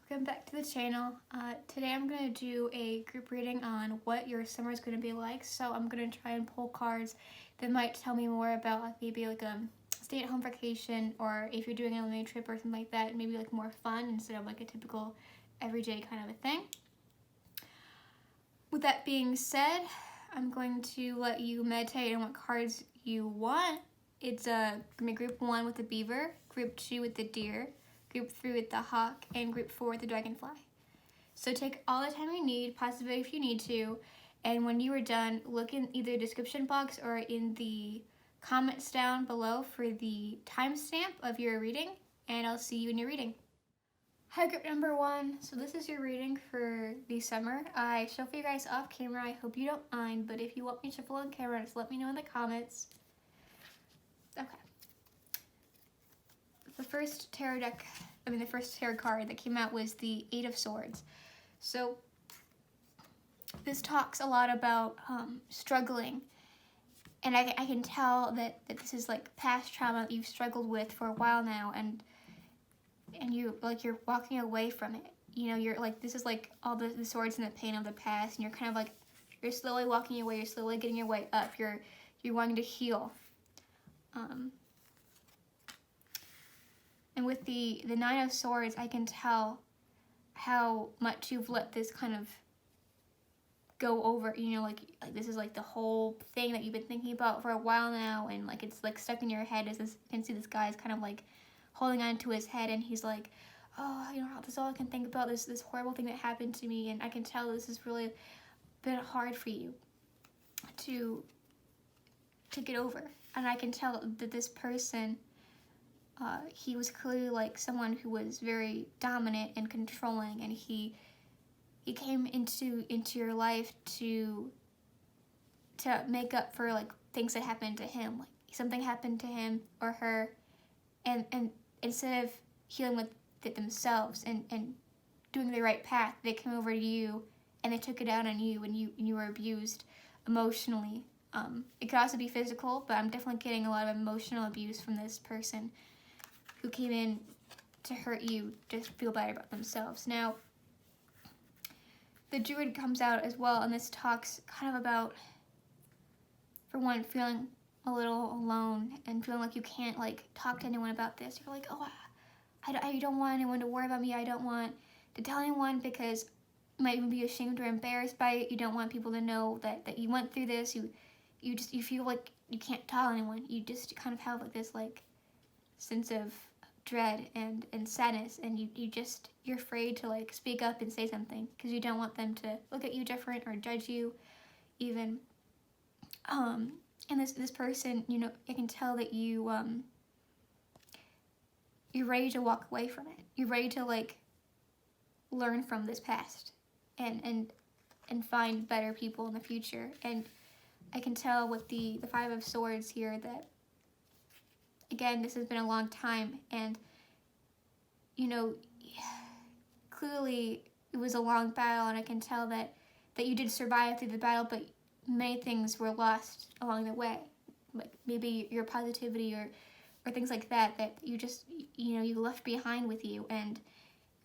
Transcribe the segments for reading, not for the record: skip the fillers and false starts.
welcome back to the channel. Today I'm going to do a group reading on what your summer is going to be like. So I'm going to try and pull cards that might tell me more about maybe a stay-at-home vacation, or if you're doing an LMA trip or something like that, maybe more fun instead of a typical everyday kind of a thing. With that being said, I'm going to let you meditate on what cards you want. It's going to be group 1 with the beaver, group 2 with the deer, group 3 with the hawk, and group 4 with the dragonfly. So take all the time you need, pause the video if you need to, and when you are done, look in either the description box or in the comments down below for the timestamp of your reading, and I'll see you in your reading. Hi, group number 1. So this is your reading for the summer. I shuffle you guys off camera. I hope you don't mind, but if you want me to shuffle on camera, just let me know in the comments. Okay. The first tarot card that came out was the Eight of Swords. So this talks a lot about struggling, and I can tell that this is past trauma that you've struggled with for a while now, and you're walking away from it. You know, you're this is all the swords and the pain of the past, and you're kind of you're slowly walking away. You're slowly getting your way up. You're wanting to heal. And with the Nine of Swords, I can tell how much you've let this kind of go over. You know, this is the whole thing that you've been thinking about for a while now, and it's stuck in your head. You can see this guy's kind of holding on to his head, and he's oh, you know, this is all I can think about. This horrible thing that happened to me, and I can tell this has really been hard for you to get over. And I can tell that this person, he was clearly someone who was very dominant and controlling, and he came into your life to make up for things that happened to him. Something happened to him or her, and instead of healing with it themselves and doing the right path, they came over to you and they took it out on you, and you were abused emotionally. It could also be physical, but I'm definitely getting a lot of emotional abuse from this person who came in to hurt you, just feel better about themselves. Now, the Druid comes out as well, and this talks kind of about, for one, feeling a little alone and feeling you can't talk to anyone about this. You're oh, I don't want anyone to worry about me. I don't want to tell anyone because you might even be ashamed or embarrassed by it. You don't want people to know that you went through this. You feel you can't tell anyone. You just kind of have this sense of dread and sadness, and you're afraid to speak up and say something because you don't want them to look at you different or judge you even. And this person, you know, I can tell that you're ready to walk away from it. You're ready to learn from this past and find better people in the future. And I can tell with the Five of Swords here that, again, this has been a long time, and you know, clearly it was a long battle, and I can tell that you did survive through the battle, but many things were lost along the way, maybe your positivity or things like that you just, you know, you left behind with you, and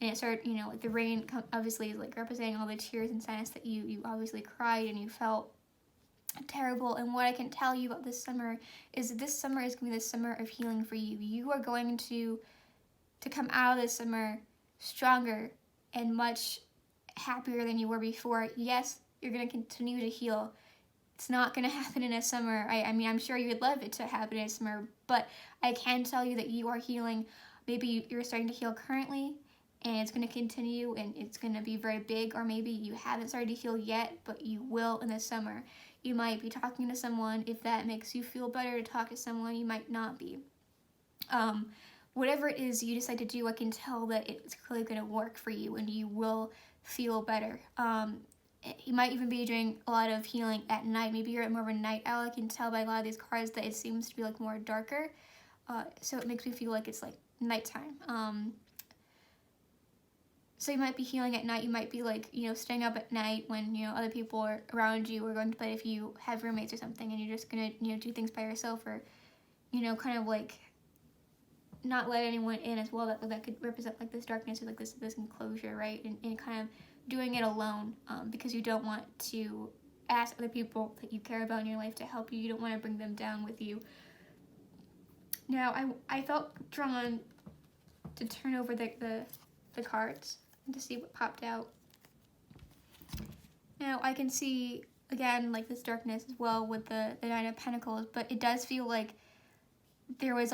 it started, you know, the rain obviously is representing all the tears and sadness that you obviously cried and you felt terrible. And what I can tell you about this summer is this summer is going to be the summer of healing for you. You are going to come out of this summer stronger and much happier than you were before. Yes, you're going to continue to heal. It's not going to happen in a summer. I mean, I'm sure you would love it to happen in a summer, but I can tell you that you are healing. Maybe you're starting to heal currently, and it's going to continue, and it's going to be very big, or maybe you haven't started to heal yet, but you will in the summer. You might be talking to someone. If that makes you feel better to talk to someone, you might not be. Whatever it is you decide to do, I can tell that it's clearly going to work for you, and you will feel better. You might even be doing a lot of healing at night. Maybe you're more of a night owl. I can tell by a lot of these cards that it seems to be more darker. So it makes me feel like it's nighttime. So you might be healing at night. You might be you know, staying up at night when, you know, other people are around you, or going to bed if you have roommates or something, and you're just gonna, you know, do things by yourself, or, you know, kind of not let anyone in as well that could represent like this darkness or like this enclosure, right? And kind of doing it alone, because you don't want to ask other people that you care about in your life to help you. You don't want to bring them down with you. Now, I felt drawn to turn over the cards and to see what popped out. Now, I can see, again, like this darkness as well with the Nine of Pentacles, but it does feel like there was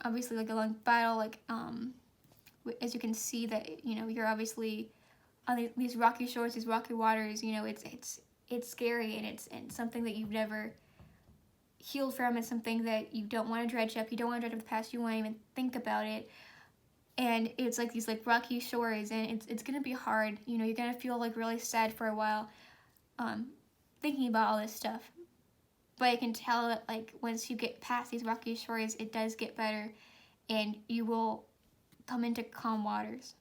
obviously like a long battle, like, as you can see that, you know, you're obviously on these rocky shores, these rocky waters, you know, it's scary, and it's something that you've never healed from. It's something that you don't want to dredge up. You don't want to dredge up the past. You won't even think about it. And it's like these like rocky shores, and it's gonna be hard. You know, you're gonna feel like really sad for a while, thinking about all this stuff. But I can tell that like once you get past these rocky shores, it does get better, and you will come into calm waters.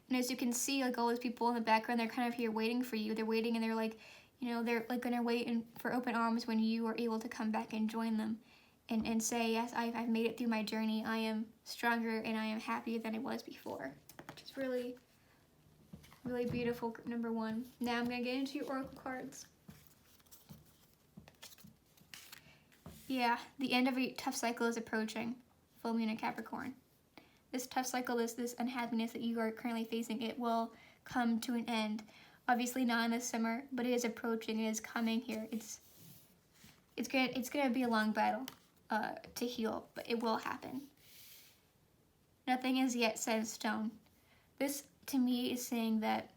And as you can see, like all those people in the background, they're kind of here waiting for you. They're waiting, and they're like, you know, they're like gonna wait for open arms when you are able to come back and join them, and say, yes, I've made it through my journey. I am stronger, and I am happier than I was before. Which is really, really beautiful, number one. Now I'm gonna get into your oracle cards. Yeah, the end of a tough cycle is approaching. Full moon in Capricorn. This tough cycle, this unhappiness that you are currently facing, it will come to an end. Obviously not in the summer, but it is approaching. It is coming here. It's gonna be a long battle to heal, but it will happen. Nothing is yet set in stone. This to me is saying that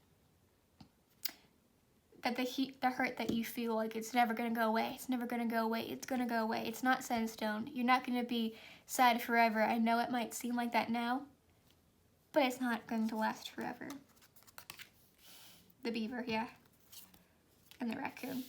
the hurt that you feel, like it's never gonna go away. It's never gonna go away. It's gonna go away. It's not set in stone. You're not gonna be sad forever. I know it might seem like that now, but it's not going to last forever. The beaver, yeah, and the raccoon.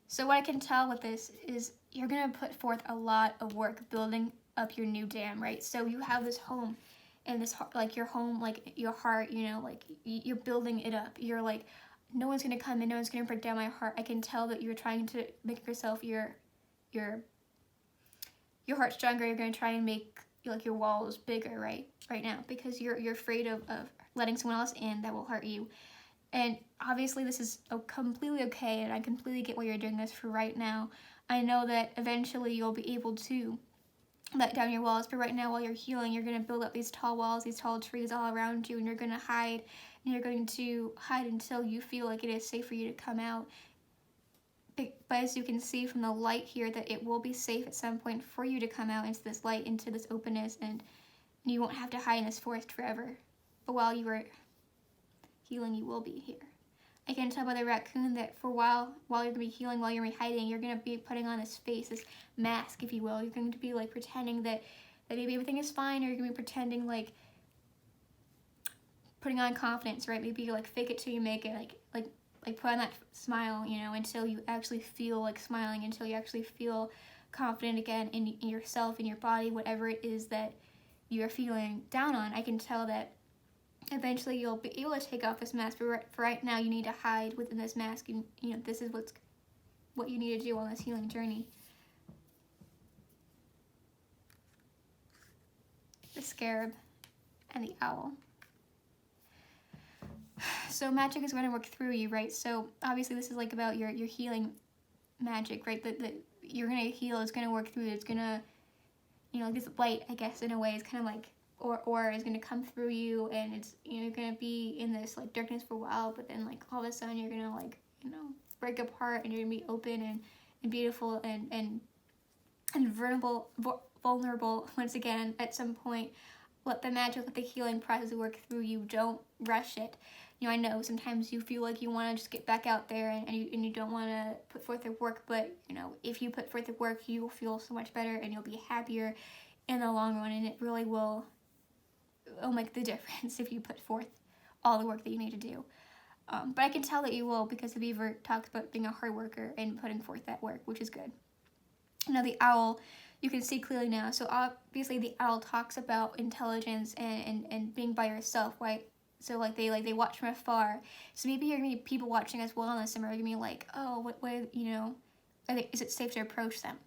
So what I can tell with this is you're gonna put forth a lot of work building up your new dam, right? So you have this home, and this like your home, like your heart, you know, like you're building it up. You're like, no one's gonna come in, no one's gonna break down my heart. I can tell that you're trying to make yourself your heart stronger. You're gonna try and make like your walls bigger, right now, because you're afraid of letting someone else in that will hurt you. And obviously this is completely okay, and I completely get why you're doing this for right now. I know that eventually you'll be able to let down your walls, but right now while you're healing, you're going to build up these tall walls, these tall trees all around you, and you're going to hide, and you're going to hide until you feel like it is safe for you to come out. But as you can see from the light here, that it will be safe at some point for you to come out into this light, into this openness, and you won't have to hide in this forest forever. But while you are healing, you will be here. I can tell by the raccoon that for a while you're going to be healing, while you're hiding, you're going to be putting on this face, this mask, if you will. You're going to be like pretending that maybe everything is fine, or you're going to be pretending like putting on confidence, right? Maybe you like fake it till you make it, like put on that smile, you know, until you actually feel like smiling, until you actually feel confident again in yourself, in your body, whatever it is that you're feeling down on. I can tell that eventually you'll be able to take off this mask, but for right now you need to hide within this mask, and you know this is what you need to do on this healing journey. The scarab and the owl. So magic is going to work through you, right? So obviously this is like about your healing magic, right? That you're going to heal, it's going to work through you. It's going to, you know, this light, I guess, in a way, is kind of like or is going to come through you, and it's, you know, you're going to be in this like darkness for a while, but then like all of a sudden you're going to like, you know, break apart, and you're going to be open and beautiful and vulnerable once again at some point. Let the magic, let the healing process work through you. Don't rush it. You know, I know sometimes you feel like you want to just get back out there and you don't want to put forth the work, but you know, if you put forth the work, you will feel so much better, and you'll be happier in the long run, and it really will make the difference if you put forth all the work that you need to do. But I can tell that you will, because the beaver talks about being a hard worker and putting forth that work, which is good. Now the owl, you can see clearly now. So obviously the owl talks about intelligence and being by yourself, right? So like they watch from afar. So maybe you're gonna be people watching as well in the summer. You're gonna be like, oh, what you know, is it safe to approach them?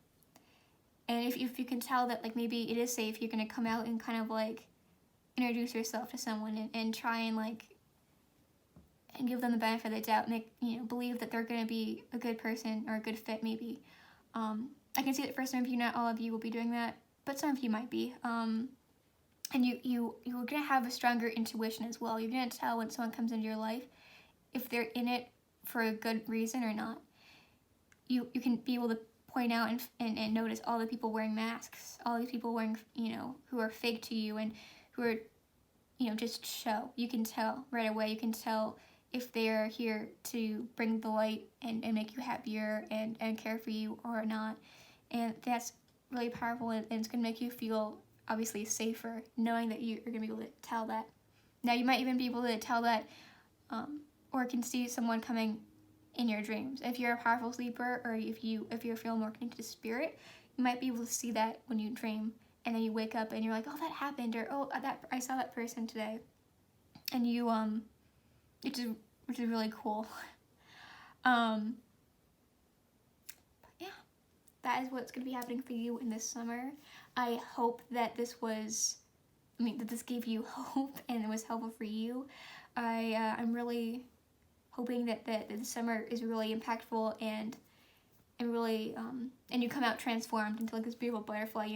And if you can tell that like maybe it is safe, you're gonna come out and kind of like introduce yourself to someone and try and like and give them the benefit of the doubt, make believe that they're gonna be a good person or a good fit maybe. I can see that for some of you, not all of you will be doing that, but some of you might be. And you're gonna have a stronger intuition as well. You're gonna tell when someone comes into your life if they're in it for a good reason or not. You can be able to point out and notice all the people wearing masks, all these people wearing, who are fake to you and who are, just show. You can tell right away. You can tell if they're here to bring the light and make you happier and care for you or not. And that's really powerful, and it's going to make you feel obviously safer knowing that you're going to be able to tell that. Now you might even be able to tell that or can see someone coming in your dreams. If you're a powerful sleeper, or if you're feeling more connected to spirit, you might be able to see that when you dream, and then you wake up and you're like, oh, that happened, or oh, that I saw that person today, and you which is really cool. But yeah, that is what's going to be happening for you in this summer. I hope that this gave you hope and it was helpful for you. I'm really hoping that the summer is really impactful and really and you come out transformed into like this beautiful butterfly.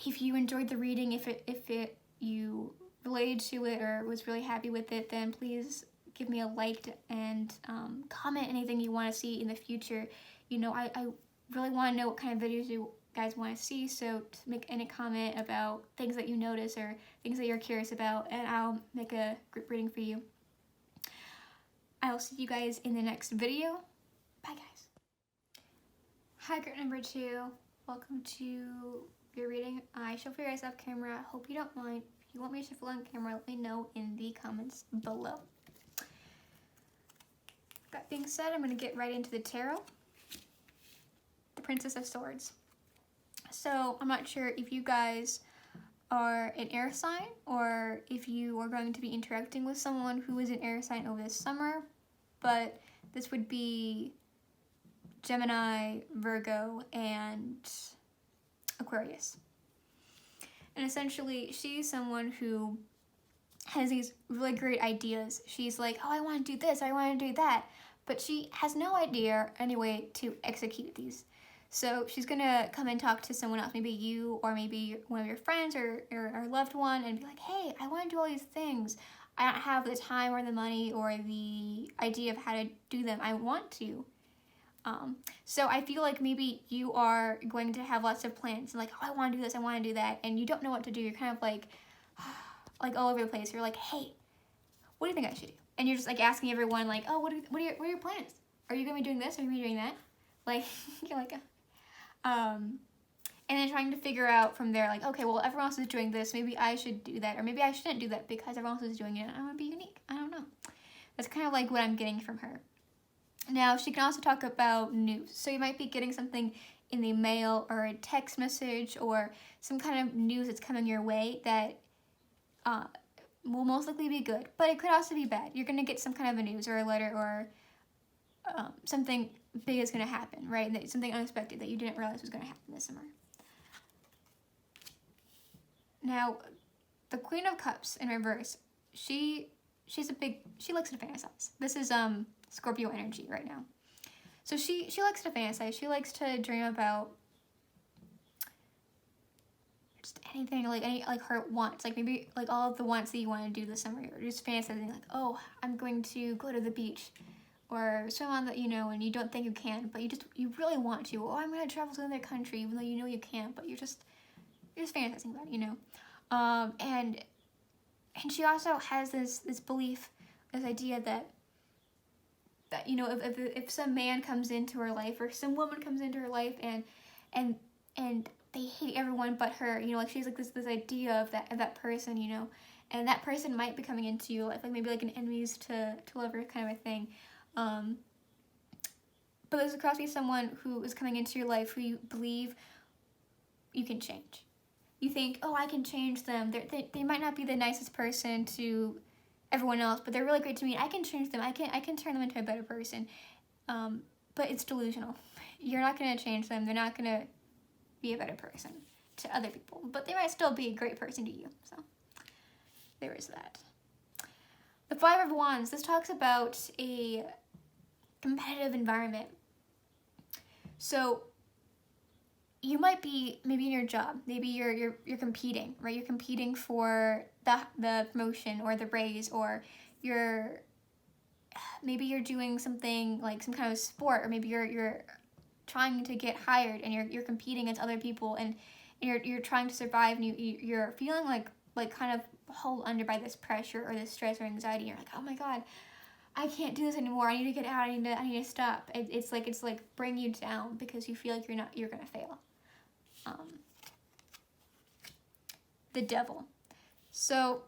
If you enjoyed the reading, if you related to it or was really happy with it, then please give me a like and comment anything you want to see in the future. I really want to know what kind of videos you guys want to see, so to make any comment about things that you notice or things that you're curious about, and I'll make a group reading for you. I'll see you guys in the next video. Bye, guys. Hi, group number 2. Welcome to your reading. I shuffle your guys off camera. Hope you don't mind. If you want me to shuffle on camera, let me know in the comments below. That being said, I'm going to get right into the tarot. The Princess of Swords. So, I'm not sure if you guys are an air sign or if you are going to be interacting with someone who is an air sign over this summer, but this would be Gemini, Virgo, and Aquarius. And essentially, she's someone who has these really great ideas. She's like, oh, I want to do this, I want to do that, but she has no idea any way to execute these. So she's going to come and talk to someone else, maybe you or maybe one of your friends or a loved one, and be like, hey, I want to do all these things. I don't have the time or the money or the idea of how to do them. I want to. So I feel like maybe you are going to have lots of plans, and like, oh, I want to do this, I want to do that, and you don't know what to do. You're kind of like all over the place. You're like, hey, what do you think I should do? And you're just like asking everyone, like, oh, what are your plans? Are you going to be doing this? Are you going to be doing that? Like, you're like, and then trying to figure out from there, like, okay, well, everyone else is doing this, maybe I should do that, or maybe I shouldn't do that because everyone else is doing it, and I want to be unique. I don't know. That's kind of like what I'm getting from her. Now, she can also talk about news. So you might be getting something in the mail or a text message or some kind of news that's coming your way that will most likely be good, but it could also be bad. You're going to get some kind of a news or a letter or something big is going to happen, right? Something unexpected that you didn't realize was going to happen this summer. Now, the Queen of Cups in reverse, she likes to fantasize. This is Scorpio energy right now. So she likes to fantasize. She likes to dream about just anything, like her wants, like maybe like all of the wants that you want to do this summer. You're just fantasizing like, oh, I'm going to go to the beach or swim on the, and you don't think you can, but you really want to. Oh, I'm going to travel to another country, even though you know you can't, but you're just fantasizing about it, and she also has this belief, this idea that if some man comes into her life or some woman comes into her life and they hate everyone but her, like she's like this idea of that person, and that person might be coming into your life, like maybe like an enemies to lover kind of a thing. But there's across be someone who is coming into your life who you believe you can change. You think, oh, I can change them. They might not be the nicest person to everyone else, but they're really great to me. I can change them. I can turn them into a better person. But it's delusional. you're not going to change them. They're not going to be a better person to other people, but they might still be a great person to you. So there is that. The Five of Wands, this talks about a competitive environment. So you might be maybe in your job, maybe you're competing, right? You're competing for the promotion or the raise, or maybe you're doing something like some kind of sport, or maybe you're trying to get hired and you're competing against other people, and you're trying to survive, and you're feeling like kind of held under by this pressure or this stress or anxiety. You're like, oh my god, I can't do this anymore. I need to get out. I need to stop. It's like bring you down because you feel like you're gonna fail. The Devil. So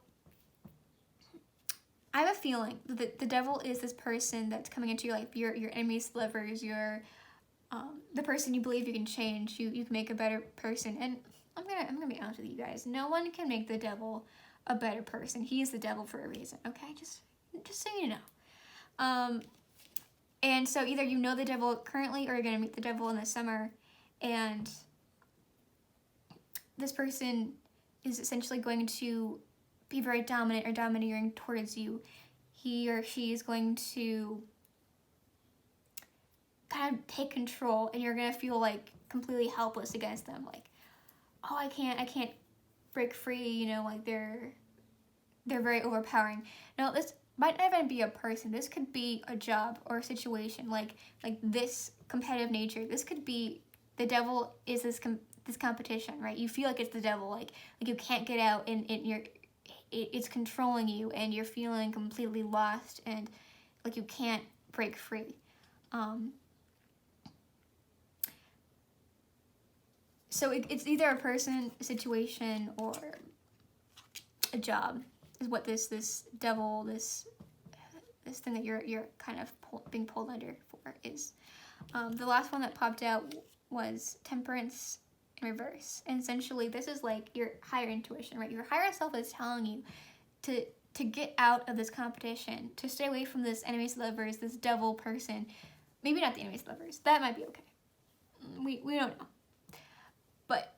I have a feeling that the devil is this person that's coming into your life, your enemies, lovers, the person you believe you can change, you can make a better person. And I'm gonna be honest with you guys. No one can make the devil a better person. He is the devil for a reason. Okay, just so you know. And so either you know the devil currently, or you're gonna meet the devil in the summer, and this person is essentially going to be very dominant or domineering towards you. He or she is going to kind of take control, and you're gonna feel like completely helpless against them. Like, oh, I can't break free. You know, like they're very overpowering. Now, this might not even be a person. This could be a job or a situation. Like this competitive nature. This could be the devil is this competition, right? You feel like it's the devil. Like you can't get out, and it's controlling you, and you're feeling completely lost, and like you can't break free. So it's either a person, a situation, or a job is what this devil, this thing that you're kind of being pulled under for is. The last one that popped out was Temperance in reverse. And essentially this is like your higher intuition, right? Your higher self is telling you to get out of this competition, to stay away from this enemies lovers, this devil person. Maybe not the enemies lovers. That might be okay. We don't know. But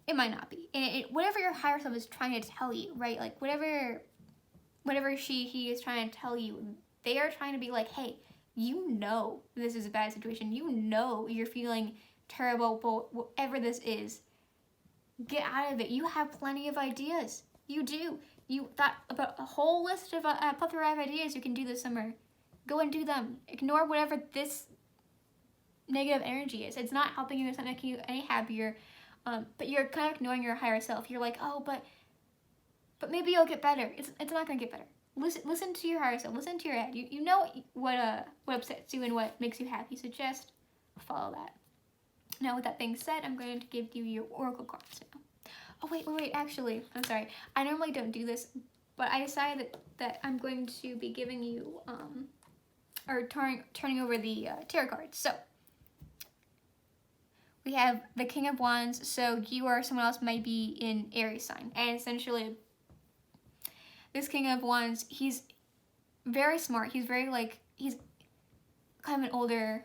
it might not be. And whatever your higher self is trying to tell you, right? Like whatever he is trying to tell you, they are trying to be like, hey, you know this is a bad situation. You know you're feeling terrible, but whatever this is, get out of it. You have plenty of ideas. You do. You thought about a whole list of a plethora of ideas you can do this summer. Go and do them. Ignore whatever this negative energy is. It's not helping you. It's not making you any happier. But you're kind of ignoring your higher self. You're like, oh, but maybe you'll get better. It's not gonna get better. Listen to your higher self. Listen to your head. You know what upsets you and what makes you happy. So just follow that. Now, with that being said, I'm going to give you your oracle cards now. Oh wait. Actually, I'm sorry. I normally don't do this, but I decided that I'm going to be giving you or turning over the tarot cards. So we have the King of Wands. So you or someone else might be in Aries sign, and essentially this King of Wands, he's very smart. He's very he's kind of an older,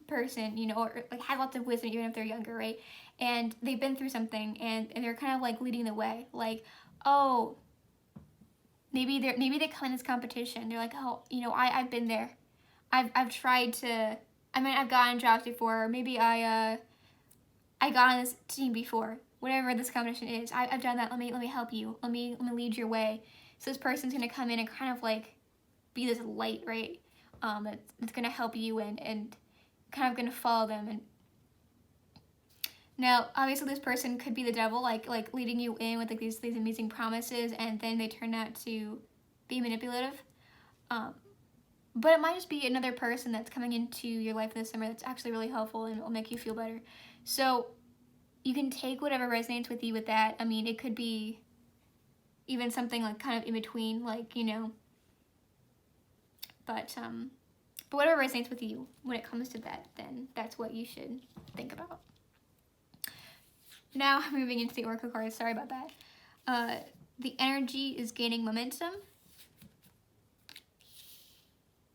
person, or like have lots of wisdom even if they're younger, right? And they've been through something, and they're kind of like leading the way. Like, oh, maybe they come in this competition. They're like, oh, I've been there. I've tried to. I mean, I've gotten jobs before. Or maybe I got on this team before. Whatever this competition is, I've done that. Let me help you. Let me lead your way. So this person's gonna come in and kind of like be this light, right? It's gonna help you and kind of gonna follow them. And now, obviously, this person could be the devil, like leading you in with like these amazing promises, and then they turn out to be manipulative. But it might just be another person that's coming into your life this summer that's actually really helpful and will make you feel better. So you can take whatever resonates with you with that. I mean, it could be even something like kind of in between, but whatever resonates with you when it comes to that, then that's what you should think about. Now, moving into the oracle cards. Sorry about that. The energy is gaining momentum.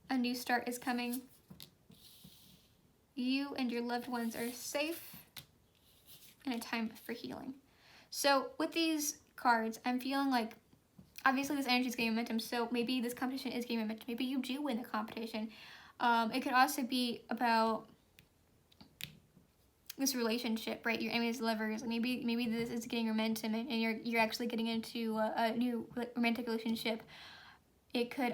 A new start is coming. You and your loved ones are safe in a time for healing. So with these cards, I'm feeling like, obviously this energy is gaining momentum, so maybe this competition is gaining momentum. Maybe you do win the competition. It could also be about this relationship, right? Your enemies, lovers. Like maybe this is getting momentum, and you're actually getting into a new romantic relationship. It could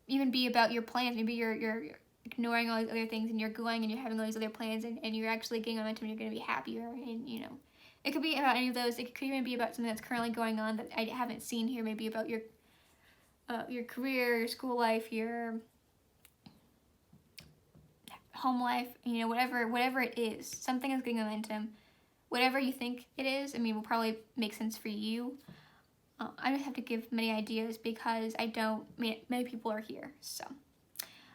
even be about your plans. Maybe you're ignoring all these other things, and you're going and you're having all these other plans, and you're actually getting momentum, and you're going to be happier, and it could be about any of those. It could even be about something that's currently going on that I haven't seen here. Maybe about your career, your school life, your home life, whatever it is. Something is getting momentum. Whatever you think it is, will probably make sense for you. I don't have to give many ideas because many people are here. So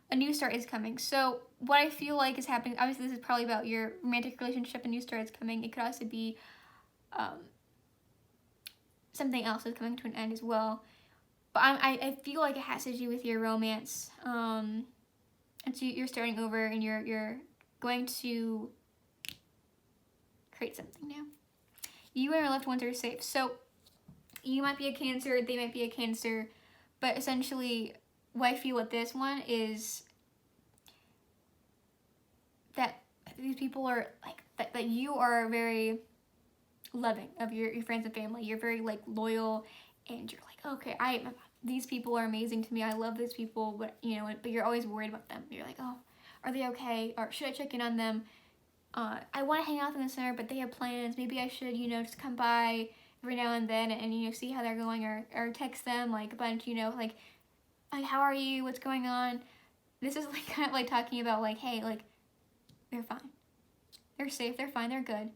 a new start is coming. So what I feel like is happening, obviously this is probably about your romantic relationship. A new start is coming. It could also be something else is coming to an end as well. But I feel like it has to do with your romance. And so you're starting over, and you're going to create something new. You and your loved ones are safe. So you might be a Cancer, they might be a Cancer, but essentially what I feel with this one is that these people are like, that you are very loving of your friends and family. You're very like loyal, and you're like, okay, these people are amazing to me. I love these people, but you're always worried about them. You're like, oh, are they okay? Or should I check in on them? I want to hang out with them this summer, but they have plans. Maybe I should, just come by every now and then and see how they're going, or text them like a bunch, like how are you? What's going on? This is like kind of like talking about like, hey, like they're fine. They're safe. They're fine. They're good.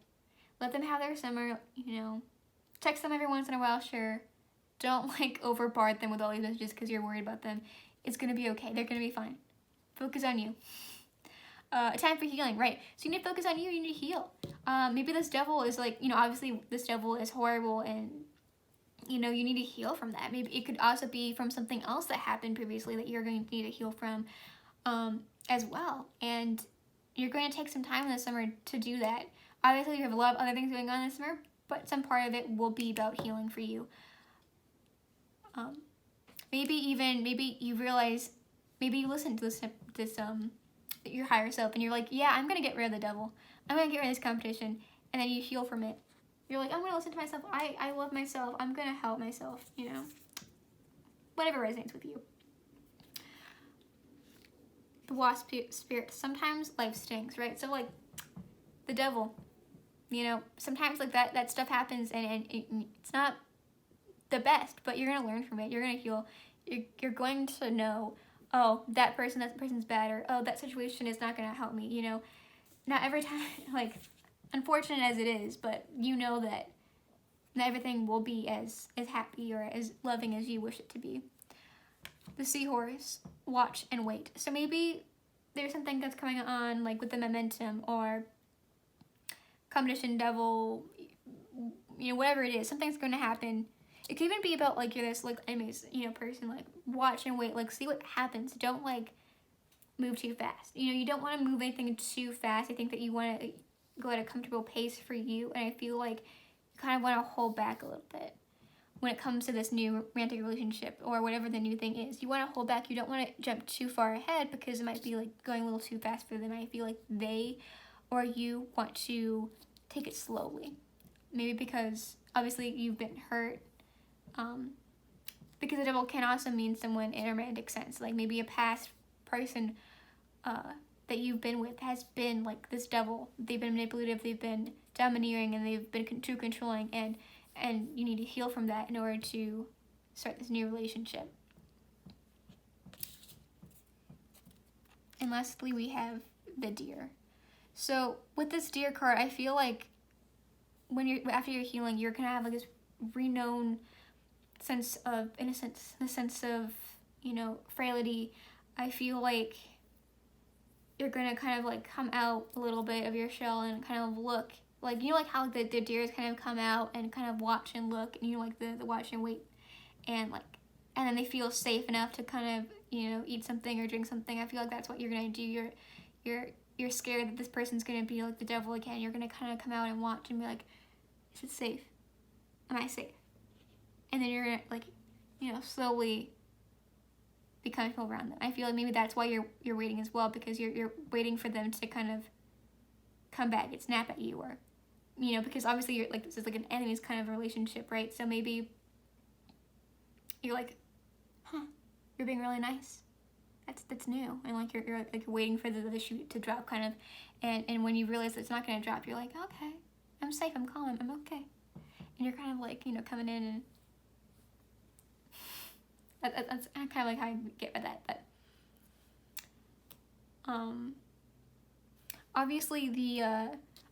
Let them have their summer, Text them every once in a while, sure. Don't like overboard them with all these messages because you're worried about them. It's going to be okay. They're going to be fine. Focus on you. A time for healing, right? So you need to focus on you. You need to heal. Maybe this devil is like, obviously this devil is horrible, and, you need to heal from that. Maybe it could also be from something else that happened previously that you're going to need to heal from as well. And you're going to take some time in the summer to do that. Obviously, you have a lot of other things going on this summer, but some part of it will be about healing for you. Maybe you realize, maybe you listen to this your higher self, and you're like, yeah, I'm gonna get rid of the devil. I'm gonna get rid of this competition, and then you heal from it. You're like, I'm gonna listen to myself. I love myself. I'm gonna help myself. Whatever resonates with you. The wasp spirit. Sometimes life stinks, right? So like the devil. Sometimes like that stuff happens, and it's not the best, but you're gonna learn from it. You're gonna heal. You're going to know, oh, that person's bad, or oh, that situation is not gonna help me. Not every time, like, unfortunate as it is, but that not everything will be as happy or as loving as you wish it to be. The seahorse, watch and wait. So maybe there's something that's coming on, like with the momentum or competition devil, whatever it is, something's going to happen. It could even be about like you're this like amazing, person, like watch and wait, like see what happens. Don't like move too fast. You don't want to move anything too fast. I think that you want to go at a comfortable pace for you, and I feel like you kind of want to hold back a little bit when it comes to this new romantic relationship or whatever the new thing is. You want to hold back. You don't want to jump too far ahead because it might be like going a little too fast for them. I feel like they or you want to take it slowly. Maybe because obviously you've been hurt. Because the devil can also mean someone in a romantic sense. Like maybe a past person that you've been with has been like this devil. They've been manipulative, they've been domineering, and they've been too controlling, and you need to heal from that in order to start this new relationship. And lastly, we have the deer. So with this deer card, I feel like after you're healing, you're gonna have like this renowned sense of innocence, the sense of frailty. I feel like you're gonna kind of like come out a little bit of your shell and kind of look like like how the deers kind of come out and kind of watch and look, and like the watch and wait, and and then they feel safe enough to kind of eat something or drink something. I feel like that's what you're gonna do. You're you're scared that this person's gonna be like the devil again. You're gonna kind of come out and watch and be like, is it safe? Am I safe? And then you're gonna, like, you know, slowly be comfortable around them. I feel like maybe that's why you're waiting as well, because you're waiting for them to kind of come back and snap at you, or, you know, because obviously you're like, this is like an enemies kind of relationship, right? So maybe you're like, huh, you're being really nice. That's new, and like you're like waiting for the shoe to drop, kind of, and when you realize it's not gonna drop, you're like, okay, I'm safe, I'm calm, I'm okay, and you're kind of like, you know, coming in, and that's kind of like how I get by that. But obviously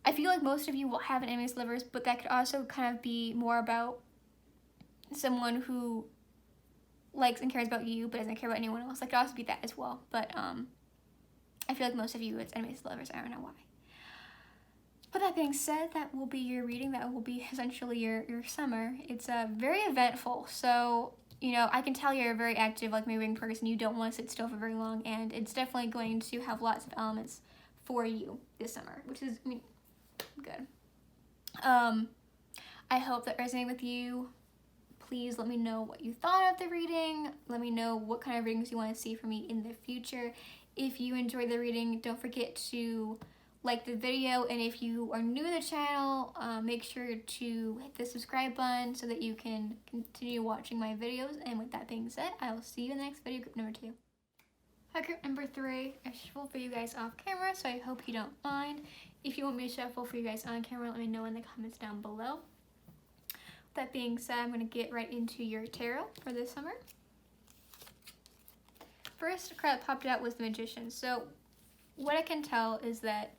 I feel like most of you will have an enemies lovers, but that could also kind of be more about someone who likes and cares about you but doesn't care about anyone else. That could also be that as well. But I feel like most of you, it's enemies lovers. I don't know why. But that being said, that will be your reading. That will be essentially your summer. It's very eventful. So, you know, I can tell you're a very active, like, moving person. You don't want to sit still for very long, and it's definitely going to have lots of elements for you this summer, which is, I mean, good. I hope that resonated with you. Please let me know what you thought of the reading. Let me know what kind of readings you want to see from me in the future. If you enjoyed the reading, don't forget to like the video, and if you are new to the channel, make sure to hit the subscribe button so that you can continue watching my videos. And with that being said, I will see you in the next video, group number 2. Hi, group number 3. I shuffle for you guys off camera, so I hope you don't mind. If you want me to shuffle for you guys on camera, let me know in the comments down below. That being said, I'm going to get right into your tarot for this summer. First card that popped out was the Magician. So what I can tell is that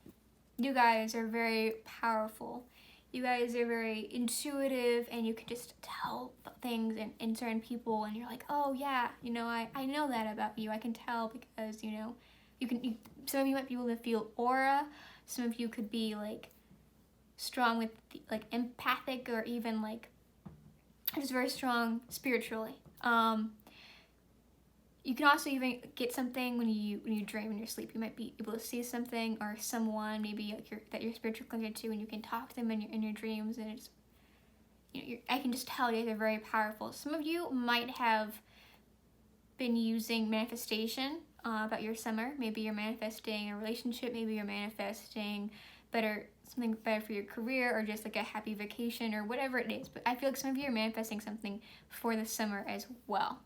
you guys are very powerful. You guys are very intuitive, and you can just tell things in certain people, and you're like, oh yeah, you know, I know that about you. I can tell because, you know, some of you might be able to feel aura. Some of you could be like strong with like empathic, or even like just very strong spiritually. You can also even get something when you dream in your sleep. You might be able to see something or someone maybe like that you're spiritually connected to, and you can talk to them in your dreams. And it's, you know, I can just tell you guys are very powerful. Some of you might have been using manifestation about your summer. Maybe you're manifesting a relationship. Maybe you're manifesting something better for your career, or just like a happy vacation, or whatever it is. But I feel like some of you are manifesting something for the summer as well.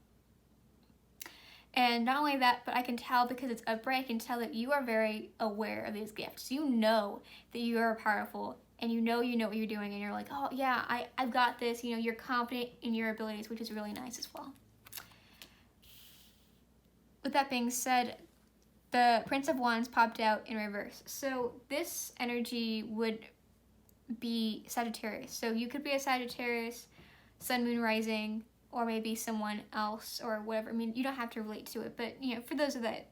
And not only that, but I can tell, because it's upright, I can tell that you are very aware of these gifts. You know that you are powerful, and you know what you're doing, and you're like, oh yeah, I've got this. You know, you're confident in your abilities, which is really nice as well. With that being said, the Prince of Wands popped out in reverse. So this energy would be Sagittarius. So you could be a Sagittarius, Sun, Moon, Rising, or maybe someone else, or whatever. I mean, you don't have to relate to it, but, you know, for those of that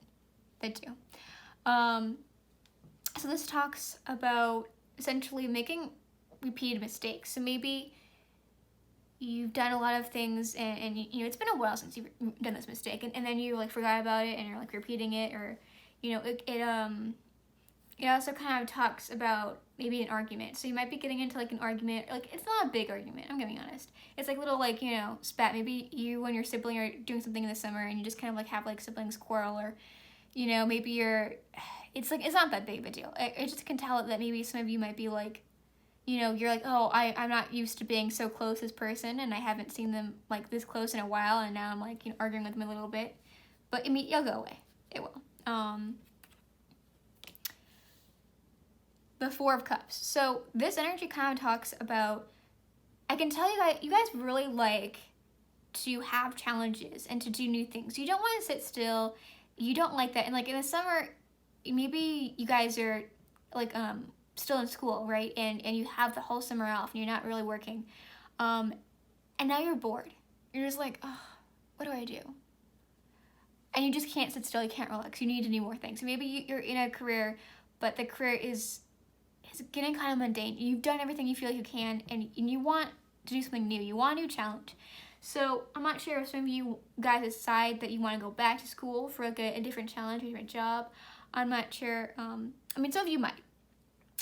do. So this talks about essentially making repeated mistakes. So maybe you've done a lot of things, and you know, it's been a while since you've done this mistake, and then you like forgot about it, and you're like repeating it, or, you know, it also kind of talks about maybe an argument. So you might be getting into like an argument, like it's not a big argument, I'm gonna be honest. It's like little, like, you know, spat. Maybe you and your sibling are doing something in the summer, and you just kind of like have like siblings quarrel, or, you know, maybe it's not that big of a deal. I just can tell that maybe some of you might be like, you know, you're like, oh, I'm not used to being so close to this person, and I haven't seen them like this close in a while, and now I'm like, you know, arguing with them a little bit. But I mean, it'll go away. It will. The Four of Cups. So this energy kind of talks about, I can tell you guys really like to have challenges and to do new things. You don't want to sit still. You don't like that. And like in the summer, maybe you guys are like still in school, right? And you have the whole summer off, and you're not really working. And now you're bored. You're just like, oh, what do I do? And you just can't sit still. You can't relax. You need to do more things. So maybe you're in a career, but the career is getting kind of mundane. You've done everything you feel like you can, and you want to do something new. You want a new challenge. So I'm not sure if some of you guys decide that you want to go back to school for like a different challenge, a different job. I'm not sure. I mean, some of you might.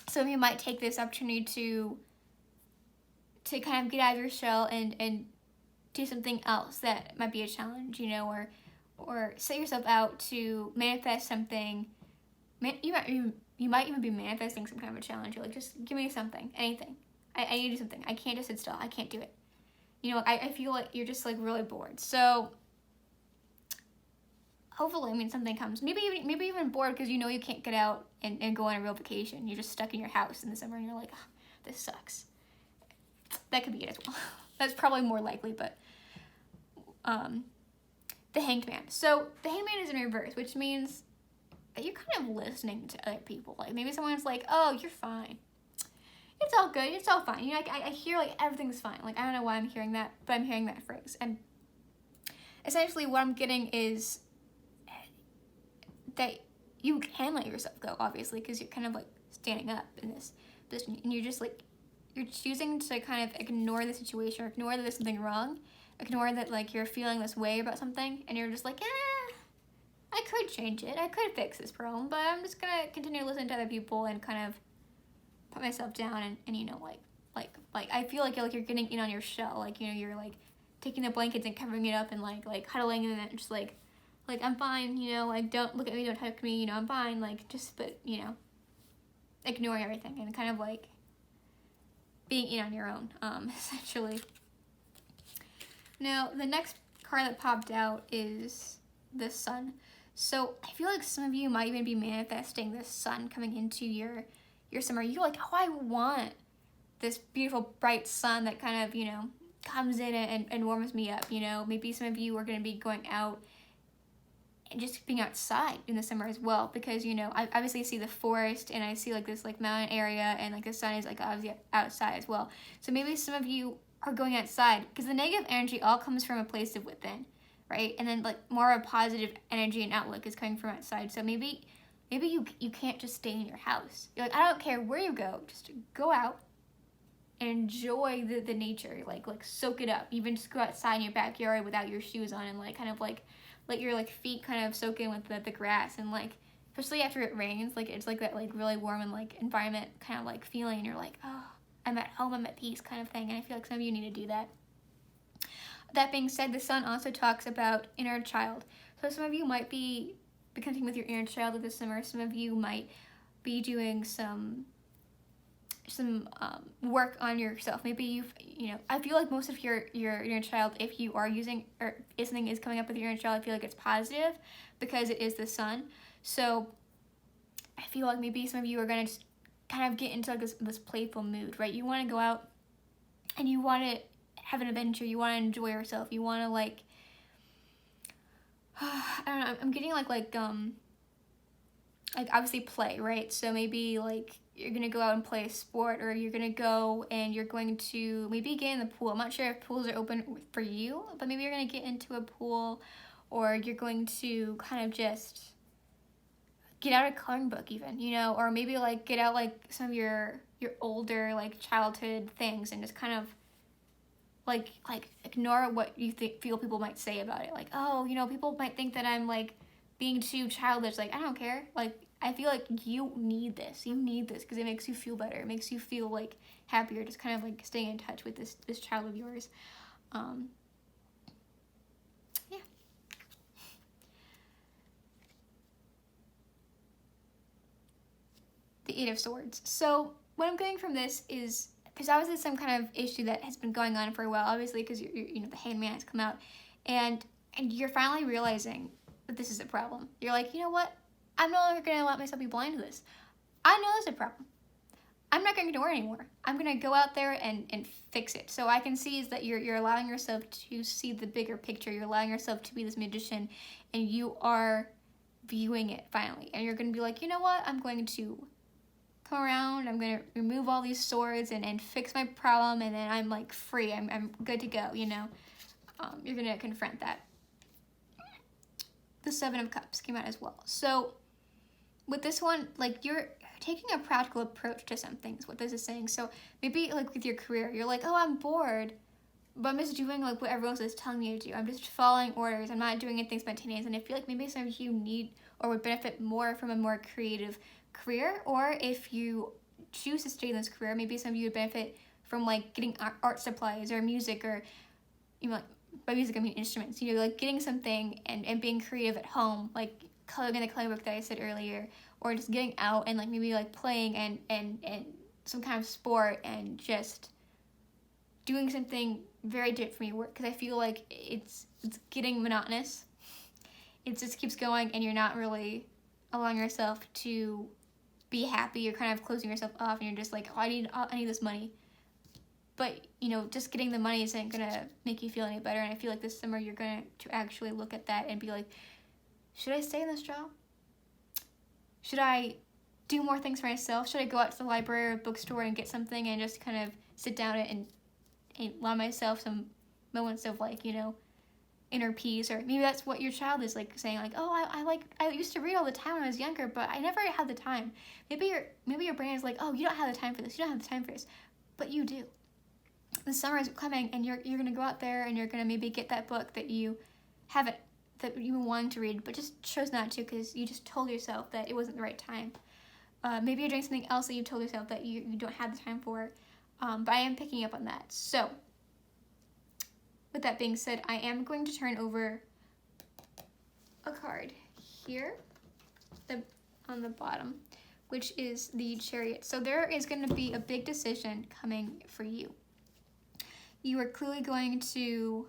Some of you might take this opportunity to kind of get out of your shell and do something else that might be a challenge, you know, or set yourself out to manifest something. You might even be manifesting some kind of a challenge. You're like, just give me something, anything. I need to do something. I can't just sit still. I can't do it. You know, I feel like you're just like really bored. So hopefully, I mean, something comes. Maybe even bored because you know you can't get out and go on a real vacation. You're just stuck in your house in the summer and you're like, oh, this sucks. That could be it as well. That's probably more likely, but the Hanged Man. So the Hanged Man is in reverse, which means that you're kind of listening to other people. Like maybe someone's like, oh, you're fine. It's all good. It's all fine. You know, I hear like everything's fine. Like I don't know why I'm hearing that, but I'm hearing that phrase. And essentially what I'm getting is that you can let yourself go, obviously, because you're kind of like standing up in this position, and you're just like, you're choosing to kind of ignore the situation, or ignore that there's something wrong, ignore that like you're feeling this way about something, and you're just like, I could change it, I could fix this problem, but I'm just gonna continue to listen to other people and kind of put myself down and you know, like I feel like you're getting in on your shell, like, you know, you're like taking the blankets and covering it up and like huddling in it, just like I'm fine, you know, like don't look at me, don't touch me, you know, I'm fine, like just, but you know, ignoring everything and kind of like being in on your own, essentially. Now, the next card that popped out is the sun. So I feel like some of you might even be manifesting the sun coming into your summer. You're like, oh, I want this beautiful bright sun that kind of, you know, comes in and warms me up, you know. Maybe some of you are going to be going out and just being outside in the summer as well, because, you know, I obviously see the forest and I see like this like mountain area, and like the sun is like obviously outside as well. So maybe some of you are going outside, because the negative energy all comes from a place of within, right? And then like more of a positive energy and outlook is coming from outside. So maybe you can't just stay in your house. You're like, I don't care where you go, just go out and enjoy the nature, like soak it up. Even just go outside in your backyard without your shoes on and like kind of like let your like feet kind of soak in with the grass, and like especially after it rains, like it's like that like really warm and like environment kind of like feeling, and you're like, oh, I'm at home, I'm at peace kind of thing. And I feel like some of you need to do that. That being said, the sun also talks about inner child. So some of you might be connecting with your inner child this summer. Some of you might be doing some work on yourself. Maybe you know, I feel like most of your inner child, if you are using, or if something is coming up with your inner child, I feel like it's positive because it is the sun. So I feel like maybe some of you are going to just kind of get into like this playful mood, right? You want to go out and you want to have an adventure. You want to enjoy yourself. You want to like, I don't know, I'm getting like obviously play, right? So maybe like you're gonna go out and play a sport, or you're gonna go and you're going to maybe get in the pool. I'm not sure if pools are open for you, but maybe you're gonna get into a pool, or you're going to kind of just get out a coloring book even, you know, or maybe like get out like some of your older like childhood things and just kind of like ignore what you feel people might say about it. Like, oh, you know, people might think that I'm like being too childish. Like, I don't care. Like, I feel like you need this. You need this because it makes you feel better. It makes you feel like happier. Just kind of like staying in touch with this child of yours. Yeah. The Eight of Swords. So what I'm getting from this is there's obviously some kind of issue that has been going on for a while. Obviously, because you know, the Hanged Man has come out, and you're finally realizing that this is a problem. You're like, you know what? I'm no longer going to let myself be blind to this. I know this is a problem. I'm not going to ignore it anymore. I'm going to go out there and fix it. So I can see is that you're allowing yourself to see the bigger picture. You're allowing yourself to be this magician, and you are viewing it finally. And you're going to be like, you know what? I'm going to come around. I'm going to remove all these swords and fix my problem, and then I'm like free. I'm good to go, you know? You're going to confront that. The Seven of Cups came out as well. So with this one, like you're taking a practical approach to some things, what this is saying. So maybe like with your career, you're like, oh, I'm bored. but I'm just doing like what everyone else is telling me to do. I'm just following orders. I'm not doing anything spontaneous. And I feel like maybe some of you need or would benefit more from a more creative career, or if you choose to stay in this career, maybe some of you would benefit from like getting art supplies or music, or like by music I mean instruments, like getting something and being creative at home, like coloring in the coloring book that I said earlier, or just getting out and like maybe like playing and some kind of sport and just doing something very different from your work, because I feel like it's getting monotonous. It just keeps going and you're not really allowing yourself to be happy. You're kind of closing yourself off and you're just like, oh, I need this money. But, just getting the money isn't going to make you feel any better. And I feel like this summer you're going to actually look at that and be like, should I stay in this job? Should I do more things for myself? Should I go out to the library or bookstore and get something and just kind of sit down and allow myself some moments of like, inner peace? Or maybe that's what your child is like saying, like, oh, I used to read all the time when I was younger, but I never had the time. Maybe your brain is like, oh, you don't have the time for this. You don't have the time for this, but you do. The summer is coming, and you're gonna go out there and you're gonna maybe get that book that you've been wanting to read, but just chose not to because you just told yourself that it wasn't the right time. Maybe you're doing something else that you told yourself that you don't have the time for. But I am picking up on that. So, with that being said, I am going to turn over a card here, on the bottom, which is the Chariot. So there is going to be a big decision coming for you. You are clearly going to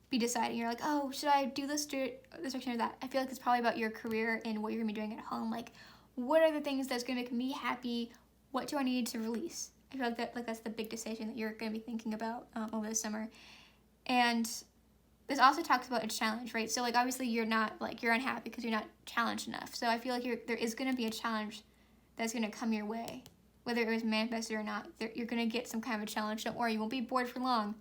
be deciding. You're like, oh, should I do this section or that? I feel like it's probably about your career and what you're going to be doing at home. Like, what are the things that's going to make me happy? What do I need to release? I feel like that's the big decision that you're going to be thinking about over the summer. And this also talks about a challenge, right? So, like, obviously you're not, like, you're unhappy because you're not challenged enough. So I feel like there is going to be a challenge that's going to come your way. Whether it was manifested or not, you're going to get some kind of a challenge. Don't worry, you won't be bored for long.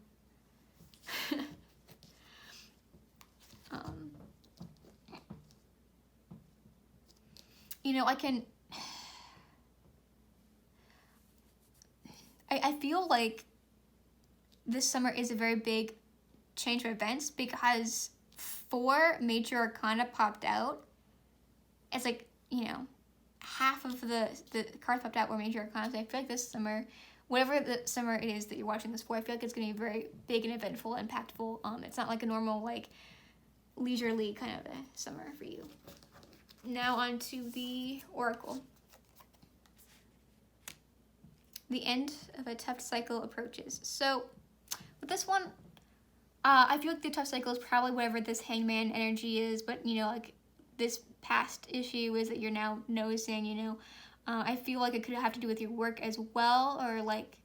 I feel like this summer is a very big change of events because 4 major arcana popped out. It's like, half of the cards popped out were major arcana. So I feel like this summer, whatever the summer it is that you're watching this for, I feel like it's going to be very big and eventful, impactful. It's not like a normal, like, leisurely kind of a summer for you. Now on to the Oracle. The end of a tough cycle approaches. So with this one, I feel like the tough cycle is probably whatever this Hangman energy is, but like this past issue is that you're now noticing, I feel like it could have to do with your work as well, or like,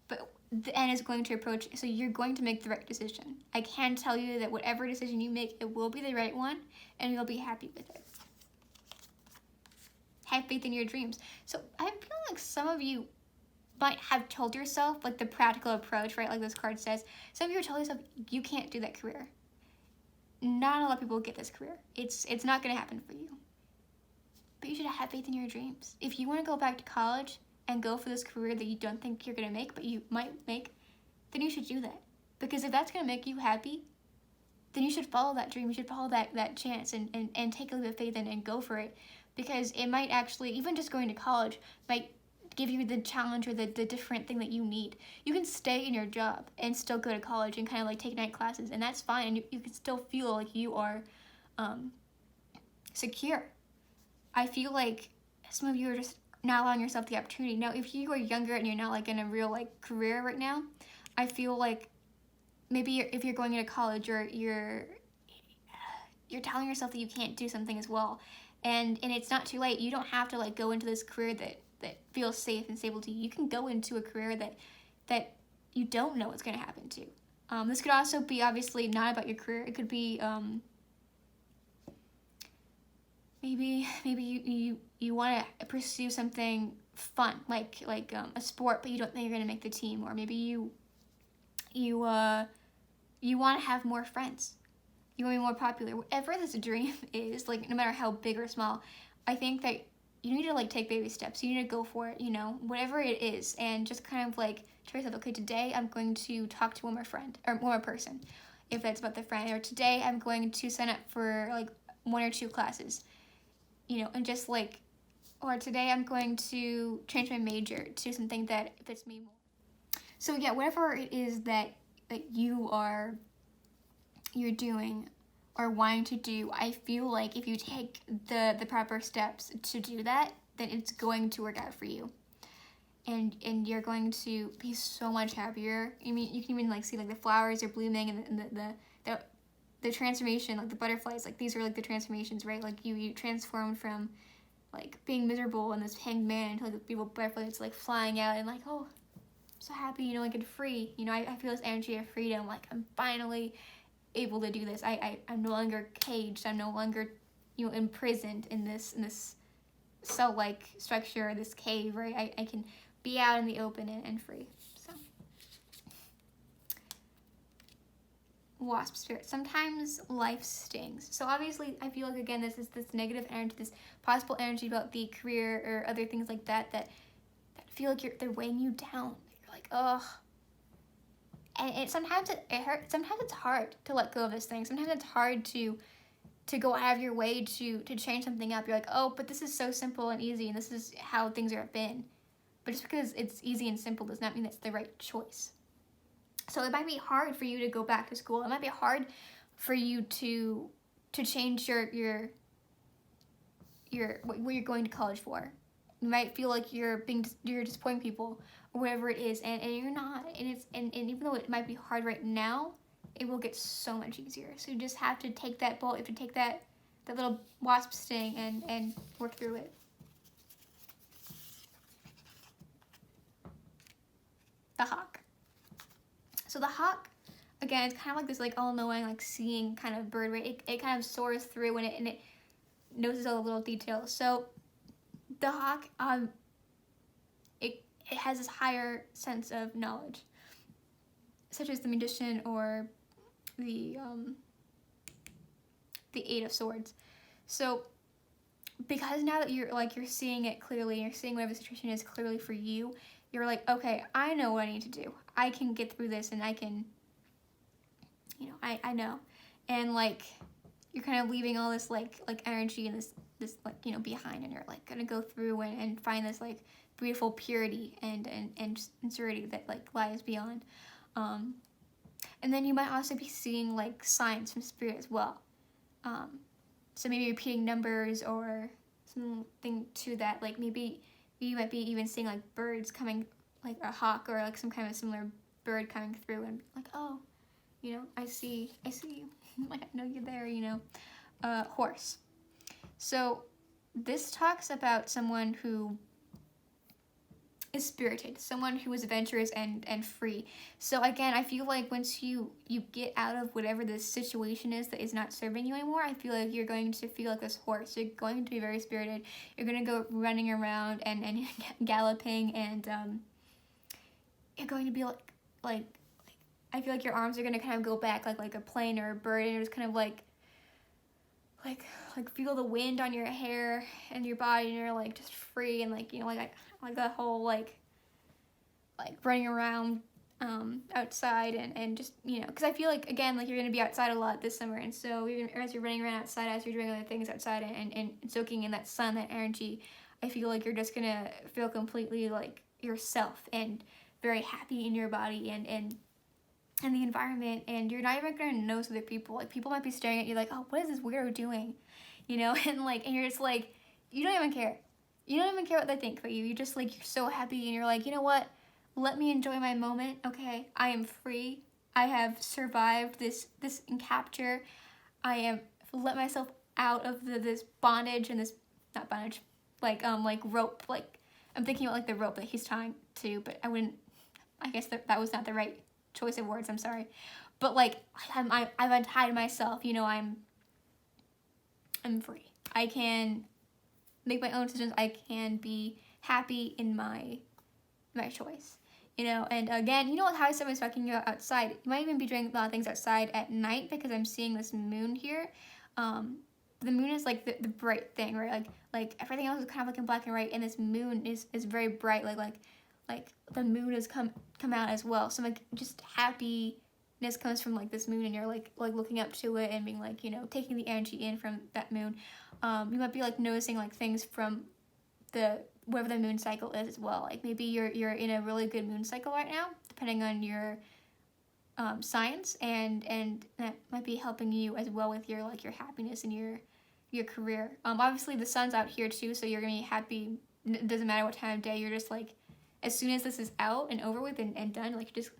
but the end is going to approach, so you're going to make the right decision. I can tell you that whatever decision you make, it will be the right one, and you'll be happy with it. Have faith in your dreams. So I feel like some of you might have told yourself, like the practical approach, right? Like this card says, some of you told yourself you can't do that career. Not a lot of people get this career. It's not going to happen for you. But you should have faith in your dreams. If you want to go back to college and go for this career that you don't think you're going to make, but you might make, then you should do that. Because if that's going to make you happy, then you should follow that dream. You should follow that chance and take a leap of faith and go for it. Because it might actually, even just going to college, might give you the challenge or the different thing that you need. You can stay in your job and still go to college and kind of like take night classes, and that's fine. And you can still feel like you are secure. I feel like some of you are just not allowing yourself the opportunity. Now, if you are younger and you're not like in a real like career right now, I feel like maybe if you're going into college or you're telling yourself that you can't do something as well. And it's not too late. You don't have to like go into this career that feels safe and stable to you. You can go into a career that you don't know what's going to happen to. This could also be obviously not about your career. It could be maybe you want to pursue something fun like a sport, but you don't think you're going to make the team, or maybe you want to have more friends. You want to be more popular. Whatever this dream is, like no matter how big or small, I think that you need to like take baby steps. You need to go for it, you know, whatever it is, and just kind of like tell yourself, okay, today I'm going to talk to one more friend or one more person, if that's about the friend, or today I'm going to sign up for like 1 or 2 classes, you know, and just like, or today I'm going to change my major to something that fits me more. So yeah, whatever it is that you're doing or wanting to do, I feel like if you take the proper steps to do that, then it's going to work out for you. And you're going to be so much happier. I mean, you can even like see like the flowers are blooming, and the transformation, like the butterflies, like these are like the transformations, right? Like you transformed from like being miserable and this hanged man into like the beautiful butterfly that's like flying out and like, oh, I'm so happy, you know, like and free. You know, I feel this energy of freedom. Like I'm finally able to do this. I'm no longer caged. I'm no longer, you know, imprisoned in this cell-like structure, this cave, right? I can be out in the open and free. So, wasp spirit. Sometimes life stings. So obviously, I feel like again, this is this negative energy, this possible energy about the career or other things like that feel like they're weighing you down. You're like, ugh. And sometimes it hurts. Sometimes it's hard to let go of this thing. Sometimes it's hard to go out of your way to change something up. You're like, oh, but this is so simple and easy, and this is how things have been. But just because it's easy and simple does not mean that's the right choice. So it might be hard for you to go back to school. It might be hard for you to change your what you're going to college for. You might feel like you're disappointing people or whatever it is, and you're not. And even though it might be hard right now, it will get so much easier. So you just have to take that bolt. You have to take that little wasp sting and work through it. The hawk. So the hawk, again, it's kind of like this like all-knowing, like seeing kind of bird, right? It kind of soars through and it notices all the little details. So the hawk, it has this higher sense of knowledge, such as the magician or the 8 of Swords. So because now that you're seeing it clearly, you're seeing whatever the situation is clearly for you, you're like, okay, I know what I need to do. I can get through this, and I can, you know, I know. And like you're kind of leaving all this like energy and this like, you know, behind, and you're like gonna go through and find this like beautiful purity and sincerity that like lies beyond. And then you might also be seeing like signs from spirit as well. So maybe repeating numbers or something to that. Like maybe you might be even seeing like birds coming, like a hawk or like some kind of similar bird coming through, and like, oh, you know, I see you. Like, I know you're there, you know. Horse. So this talks about someone who is spirited, someone who is adventurous and free. So again, I feel like once you get out of whatever this situation is that is not serving you anymore, I feel like you're going to feel like this horse. You're going to be very spirited. You're going to go running around and galloping, and you're going to be like I feel like your arms are going to kind of go back like a plane or a bird, and you're just kind of like feel the wind on your hair and your body, and you're like just free, and like, you know, like that whole like running around outside and just, you know, because I feel like, again, like you're going to be outside a lot this summer, and so even as you're running around outside, as you're doing other things outside and soaking in that sun, that energy, I feel like you're just going to feel completely like yourself and very happy in your body and the environment, and you're not even going to notice other people. Like, people might be staring at you like, oh, what is this weirdo doing? You know, and you're just like, you don't even care. You don't even care what they think about you. You just like, you're so happy, and you're like, you know what? Let me enjoy my moment. Okay, I am free. I have survived this capture. I have let myself out of this bondage and this, not bondage, like rope. Like, I'm thinking about like the rope that he's tying to, but I guess that was not the right choice of words, I'm sorry. But like, I've untied myself, you know, I'm free. I can make my own decisions. I can be happy in my choice, you know. And again, you know how someone's talking about outside, you might even be doing a lot of things outside at night, because I'm seeing this moon here. the moon is like the bright thing, right? Like everything else is kind of like in black and white, and this moon is very bright. Like the moon has come out as well. So like just happiness comes from like this moon, and you're like looking up to it and being like, you know, taking the energy in from that moon. You might be like noticing like things from the whatever the moon cycle is as well. Like maybe you're in a really good moon cycle right now, depending on your signs, and that might be helping you as well with your like your happiness and your career. Obviously the sun's out here too, so you're gonna be happy. It doesn't matter what time of day. You're just like, as soon as this is out and over with and done, like just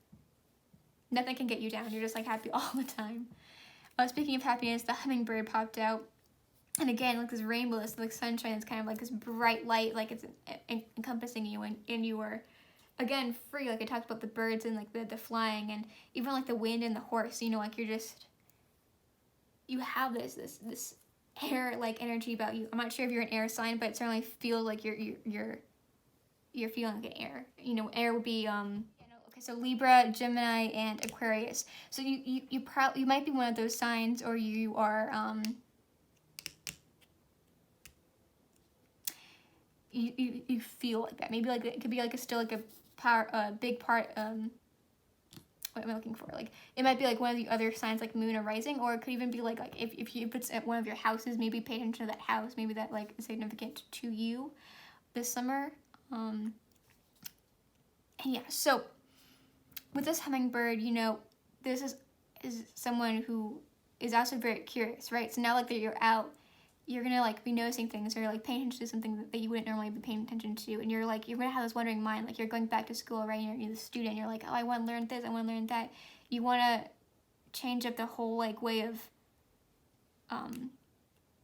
nothing can get you down. You're just like happy all the time. Speaking of happiness, the hummingbird popped out. And again, like this rainbow, this like sunshine, is kind of like this bright light, like it's encompassing you, and you are, again, free. Like I talked about the birds and like the flying, and even like the wind and the horse. You know, like you have this air like energy about you. I'm not sure if you're an air sign, but it certainly feels like you're feeling like an air. You know, air would be okay, so Libra, Gemini, and Aquarius. So you might be one of those signs, or you are you feel like that. Maybe like it could be like still like a big part. What am I looking for? Like it might be like one of the other signs, like moon or rising, or it could even be like if it's at one of your houses, maybe pay attention to that house. Maybe that like is significant to you this summer. And yeah, so with this hummingbird, you know, this is someone who is also very curious, right? So now like that you're out, you're gonna like be noticing things, or like paying attention to something that you wouldn't normally be paying attention to, and you're gonna have this wandering mind, like you're going back to school, right? You're the student, you're like, oh, I want to learn this, I want to learn that. You want to change up the whole like way of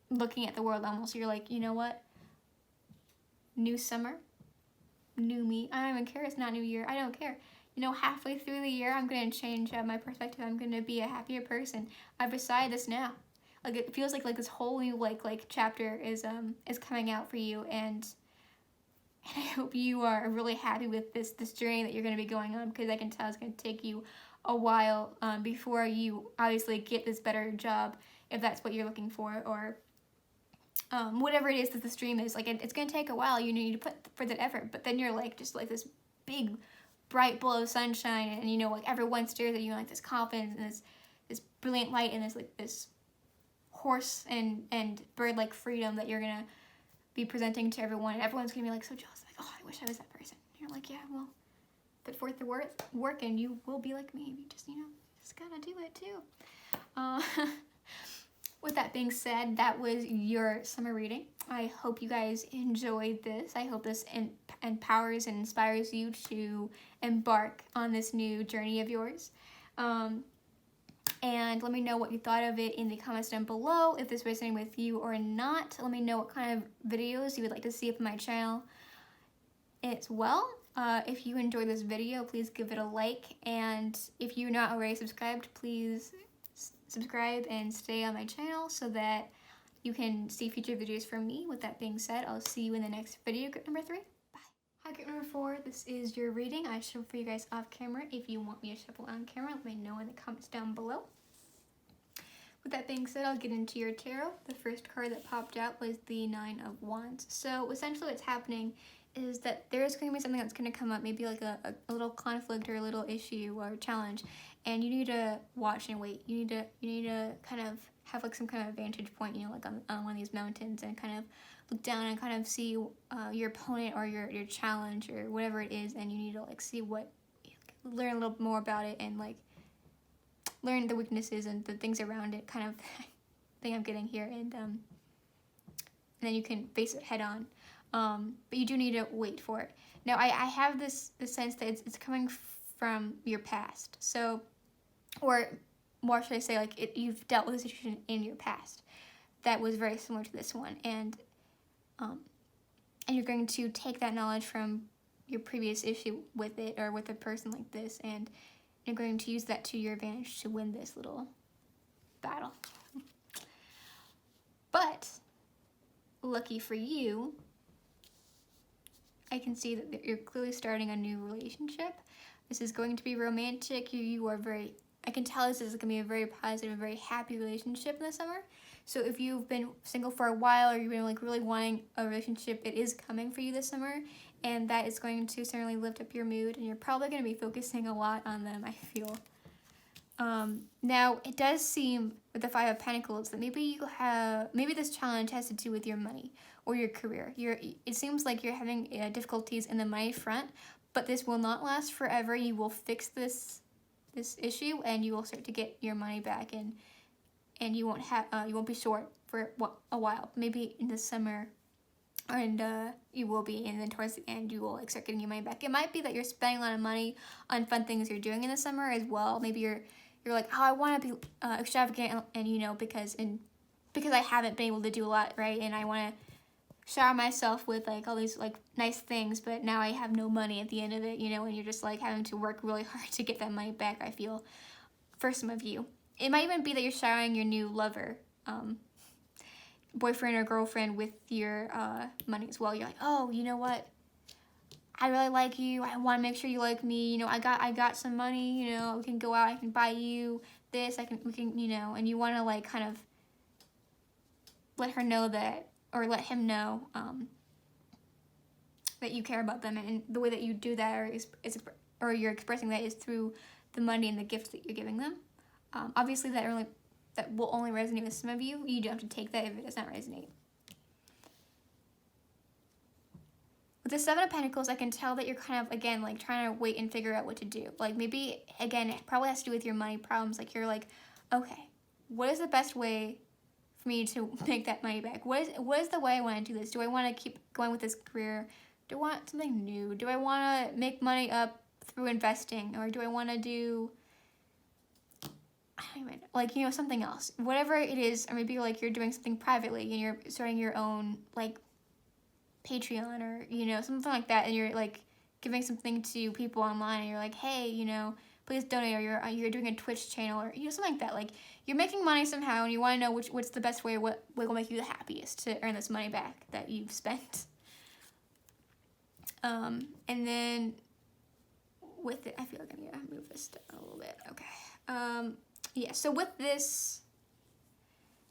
looking at the world almost. So you're like, you know what? New summer, new me. I don't even care. It's not new year. I don't care. You know, halfway through the year, I'm gonna change my perspective. I'm gonna be a happier person. I've decided this now. Like it feels like this whole new like chapter is coming out for you, and I hope you are really happy with this journey that you're going to be going on, because I can tell it's going to take you a while before you obviously get this better job, if that's what you're looking for, or whatever it is that this dream is. Like it's going to take a while. You need to put for that effort, but then you're like just like this big bright ball of sunshine, and you know, like everyone stares at you like this confidence and this brilliant light, and this horse and bird like freedom that you're gonna be presenting to everyone, and everyone's gonna be like so jealous, like, oh, I wish I was that person. And you're like, yeah, well, put forth the work and you will be like me. You just, you know, just gotta do it too. With that being said, that was your summer reading. I hope you guys enjoyed this. I hope this empowers and inspires you to embark on this new journey of yours. And let me know what you thought of it in the comments down below. If this resonated with you or not, let me know what kind of videos you would like to see up on my channel as well. If you enjoyed this video, please give it a like. And if you're not already subscribed, please subscribe and stay on my channel so that you can see future videos from me. With that being said, I'll see you in the next video. Group number 3. Bye. Hi, group number 4. This is your reading. I shuffle for you guys off camera. If you want me to shuffle on camera, let me know in the comments down below. With that being said, I'll get into your tarot. The first card that popped out was the 9 of Wands. So essentially what's happening is that there's going to be something that's going to come up, maybe like a little conflict or a little issue or challenge, and you need to watch and wait. You need to kind of have like some kind of vantage point, you know, like on one of these mountains, and kind of look down and kind of see your opponent or your challenge or whatever it is, and you need to like see learn a little more about it, and like learn the weaknesses and the things around it, kind of thing I'm getting here, and then you can face it head on. But you do need to wait for it. Now, I have the sense that it's coming from your past. So, or more should I say, like you've dealt with a situation in your past that was very similar to this one, and you're going to take that knowledge from your previous issue with it, or with a person like this, and you're going to use that to your advantage to win this little battle. But lucky for you, I can see that you're clearly starting a new relationship. This is going to be romantic. You are very, I can tell this is going to be a very positive, very happy relationship in the summer. So if you've been single for a while or you've been like really wanting a relationship, it is coming for you this summer, and that is going to certainly lift up your mood, and you're probably going to be focusing a lot on them, I feel. Now, it does seem with the Five of Pentacles that maybe this challenge has to do with your money or your career. It seems like you're having difficulties in the money front, but this will not last forever. You will fix this issue, and you will start to get your money back, and you won't be short for a while. Maybe in the summer, and you will be, and then towards the end you will like start getting your money back. It might be that you're spending a lot of money on fun things you're doing in the summer as well. Maybe you're like, oh, I want to be extravagant, and because I haven't been able to do a lot, right? And I want to shower myself with like all these like nice things, but now I have no money at the end of it, and you're just like having to work really hard to get that money back, I feel, for some of you. It might even be that you're showering your new lover, boyfriend or girlfriend with your money as well. You're like, oh, you know what? I really like you. I want to make sure you like me. I got some money. We can go out. I can buy you this. We can. And you want to like kind of let her know that, or let him know that you care about them. And the way that you do that, or you're expressing that, is through the money and the gifts that you're giving them. Obviously, that will only resonate with some of you. You don't have to take that if it does not resonate. With the Seven of Pentacles, I can tell that you're kind of, again, like trying to wait and figure out what to do. Like maybe, again, it probably has to do with your money problems. Like you're like, okay, what is the best way for me to make that money back? What is the way I want to do this? Do I want to keep going with this career? Do I want something new? Do I want to make money up through investing? Or do I want to do, I don't even, like, something else? Whatever it is, or maybe like you're doing something privately and you're starting your own, like, Patreon or something like that, and you're like giving something to people online, and you're like, hey, please donate, or you're doing a Twitch channel, or something like that. Like you're making money somehow, and you want to know what's the best way, what will make you the happiest to earn this money back that you've spent. And then with it, I feel like I need to move this down a little bit. Okay. Yeah. So with this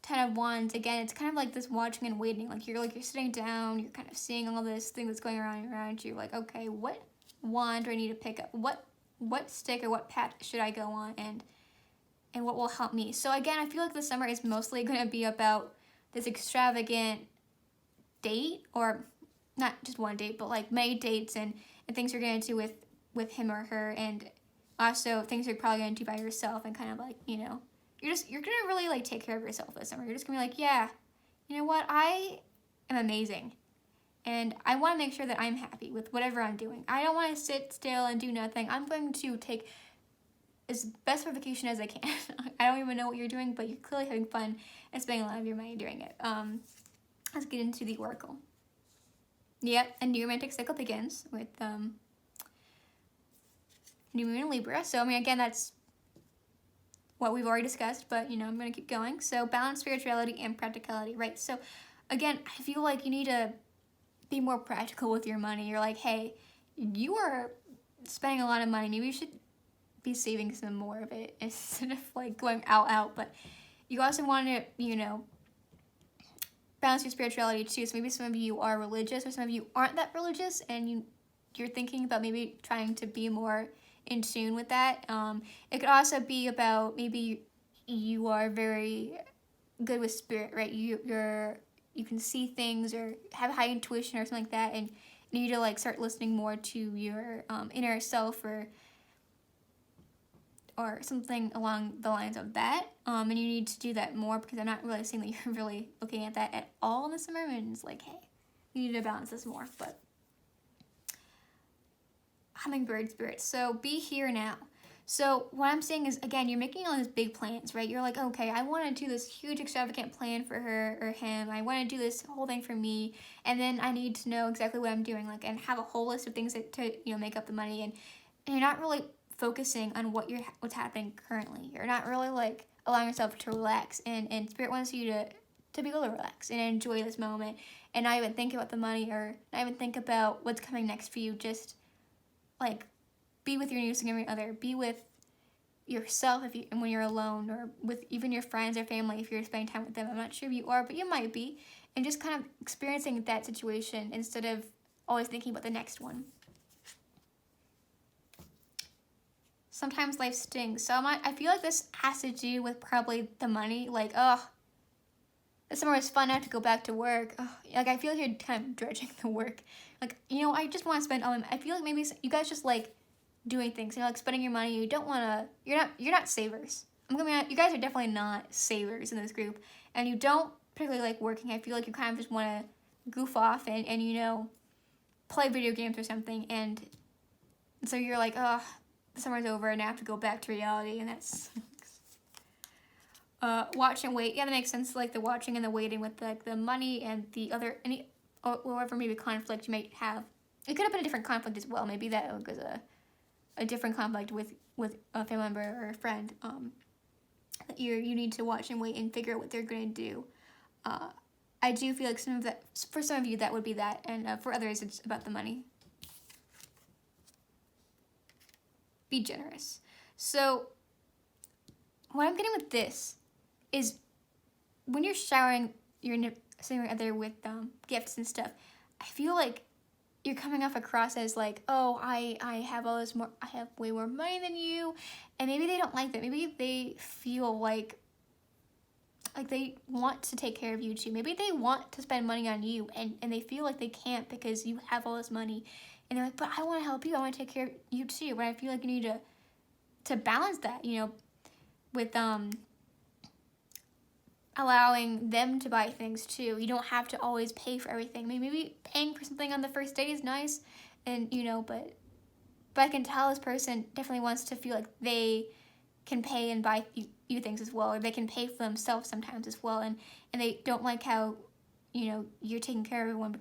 Ten of Wands, again, it's kind of like this watching and waiting. Like you're sitting down, you're kind of seeing all this thing that's going around you. Like, okay, what wand do I need to pick up? What stick or what path should I go on, and what will help me? So again, I feel like the summer is mostly going to be about this extravagant date, or not just one date, but like many dates and things you're going to do with him or her, and also things you're probably going to do by yourself, and kind of like, you're gonna really like take care of yourself this summer. You're just gonna be like, yeah, you know what, I am amazing, and I want to make sure that I'm happy with whatever I'm doing. I don't want to sit still and do nothing. I'm going to take as best of a vacation as I can. I don't even know what you're doing, but you're clearly having fun and spending a lot of your money doing it. Let's get into the oracle. Yep, a new romantic cycle begins with new moon in Libra. So I mean, again, that's what we've already discussed, but I'm going to keep going. So balance spirituality and practicality, right? So again, I feel like you need to be more practical with your money. You're like, hey, you are spending a lot of money. Maybe you should be saving some more of it instead of like going out. But you also want to, balance your spirituality too. So maybe some of you are religious, or some of you aren't that religious, and you're thinking about maybe trying to be more in tune with that. It could also be about maybe you are very good with spirit, right? You can see things or have high intuition or something like that, and you need to like start listening more to your inner self, or something along the lines of that. And you need to do that more, because I'm not really seeing that you're really looking at that at all in the summer, and it's like, hey, you need to balance this more. But hummingbird spirit, so be here now. So what I'm saying is, again, you're making all these big plans, right? You're like, okay, I want to do this huge extravagant plan for her or him. I want to do this whole thing for me, and then I need to know exactly what I'm doing, like, and have a whole list of things to make up the money, and you're not really focusing on what's happening currently. You're not really like allowing yourself to relax, and spirit wants you to be able to relax and enjoy this moment, and not even think about the money, or not even think about what's coming next for you. Just like be with your new significant other, be with yourself when you're alone, or with even your friends or family if you're spending time with them. I'm not sure if you are, but you might be. And just kind of experiencing that situation instead of always thinking about the next one. Sometimes life stings. So I feel like this has to do with probably the money. Like, this summer was fun. I have to go back to work. Like, I feel like you're kind of dredging the work. Like, I just want to spend all my. I feel like maybe you guys just like doing things. Like spending your money. You don't want to. You're not savers. I'm gonna be honest, you guys are definitely not savers in this group, and you don't particularly like working. I feel like you kind of just want to goof off and play video games or something, and so you're like, the summer's over and I have to go back to reality, and that's watch and wait. Yeah, that makes sense. Like the watching and the waiting with the money and the other or whatever maybe conflict you might have. It could have been a different conflict as well. Maybe that was a different conflict with a family member or a friend. That you need to watch and wait and figure out what they're going to do. I do feel like for some of you that would be that, and for others it's about the money. Be generous. So what I'm getting with this is when you're showering your significant other with gifts and stuff, I feel like you're coming off across as like, oh, I have I have way more money than you, and maybe they don't like that. Maybe they feel like they want to take care of you too. Maybe they want to spend money on you, and they feel like they can't because you have all this money, and they're like, but I want to help you. I want to take care of you too. But I feel like you need to balance that, with allowing them to buy things too. You don't have to always pay for everything. Maybe paying for something on the first date is nice, and but I can tell this person definitely wants to feel like they can pay and buy you things as well, or they can pay for themselves sometimes as well, and they don't like how you're taking care of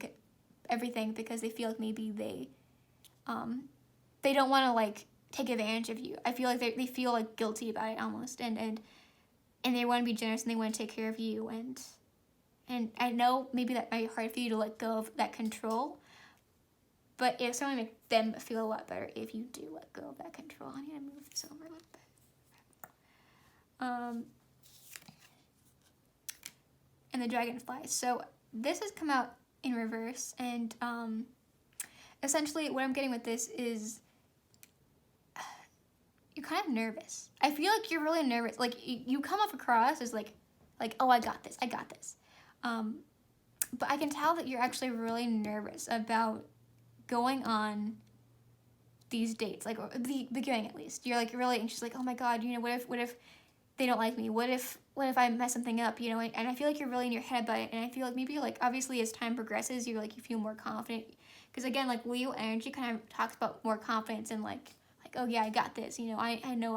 everything because they feel like maybe they don't want to like take advantage of you. I feel like they feel like guilty about it almost, and they want to be generous and they want to take care of you, and I know maybe that might be hard for you to let go of that control, but it's going to make them feel a lot better if you do let go of that control. I need to move this over a little bit. And the dragonflies. So this has come out in reverse, and essentially what I'm getting with this is you're kind of nervous. I feel like you're really nervous. Like you come off across as like, oh, I got this. But I can tell that you're actually really nervous about going on these dates, like the beginning at least. You're like really anxious, like, oh my God, what if they don't like me? What if I mess something up? And I feel like you're really in your head about it. And I feel like maybe like obviously as time progresses, you feel more confident, because again, like Leo energy kind of talks about more confidence and like oh yeah, I got this. I know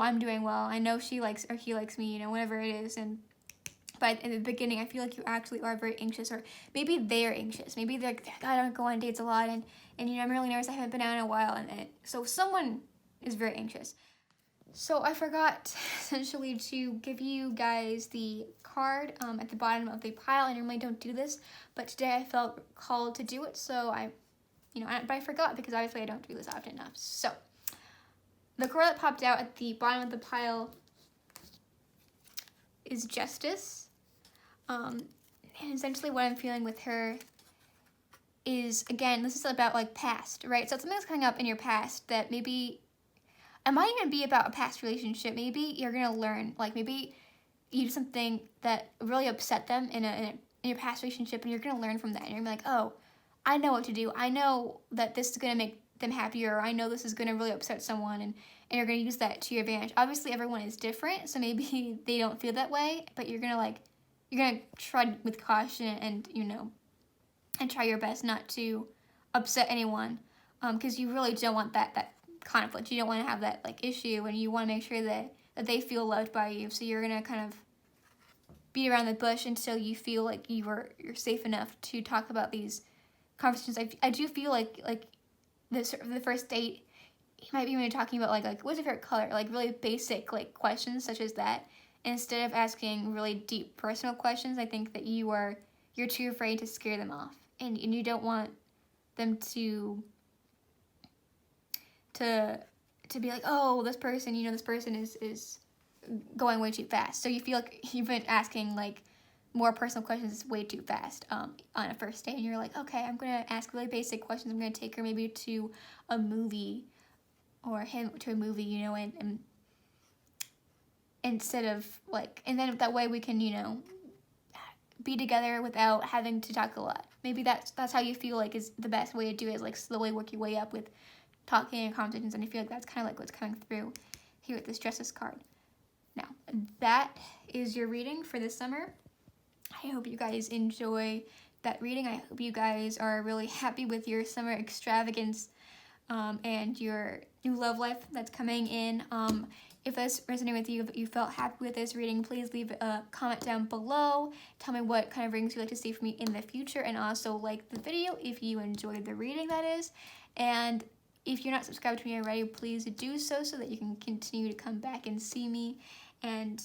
I'm doing well. I know she likes or he likes me. Whatever it is. But in the beginning, I feel like you actually are very anxious, or maybe they're anxious. Maybe they're like, I don't go on dates a lot, and I'm really nervous. I haven't been out in a while, and so someone is very anxious. So I forgot essentially to give you guys the card at the bottom of the pile. I normally don't do this, but today I felt called to do it, so but I forgot because obviously I don't do this often enough. So the card that popped out at the bottom of the pile is Justice. And essentially what I'm feeling with her is, again, this is about like past, right? So something's coming up in your past that maybe, it might even be about a past relationship. Maybe you're going to learn, like maybe you did something that really upset them in your past relationship, and you're going to learn from that. And you're going to be like, oh, I know what to do. I know that this is going to make them happier. Or I know this is going to really upset someone, and you're going to use that to your advantage. Obviously, everyone is different, so maybe they don't feel that way, but you're going to tread with caution and try your best not to upset anyone, because you really don't want that conflict. You don't want to have that like issue, and you want to make sure that they feel loved by you. So you're going to kind of beat around the bush until you feel like you're safe enough to talk about these conversations. I do feel like the first date, you might be even talking about like what's your favorite color, like really basic like questions such as that, instead of asking really deep personal questions. I think that you're too afraid to scare them off, and you don't want them to to be like, oh, this person, you know, this person is going way too fast. So you feel like you've been asking like more personal questions way too fast on a first date, and you're like, okay, I'm gonna ask really basic questions. I'm gonna take her maybe to a movie, or him to a movie, you know, and instead of like, and then that way we can, you know, be together without having to talk a lot. Maybe that's how you feel like is the best way to do it, is like slowly work your way up with talking and conversations, and I feel like that's kind of like what's coming through here with this Justice card. Now, that is your reading for this summer. I hope you guys enjoy that reading. I hope you guys are really happy with your summer extravagance and your new love life that's coming in. If this resonated with you, if you felt happy with this reading, please leave a comment down below. Tell me what kind of readings you'd like to see from me in the future, and also like the video if you enjoyed the reading, that is. And if you're not subscribed to me already, please do so that you can continue to come back and see me and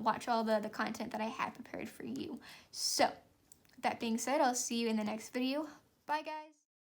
watch all the content that I have prepared for you. So, with that being said, I'll see you in the next video. Bye, guys.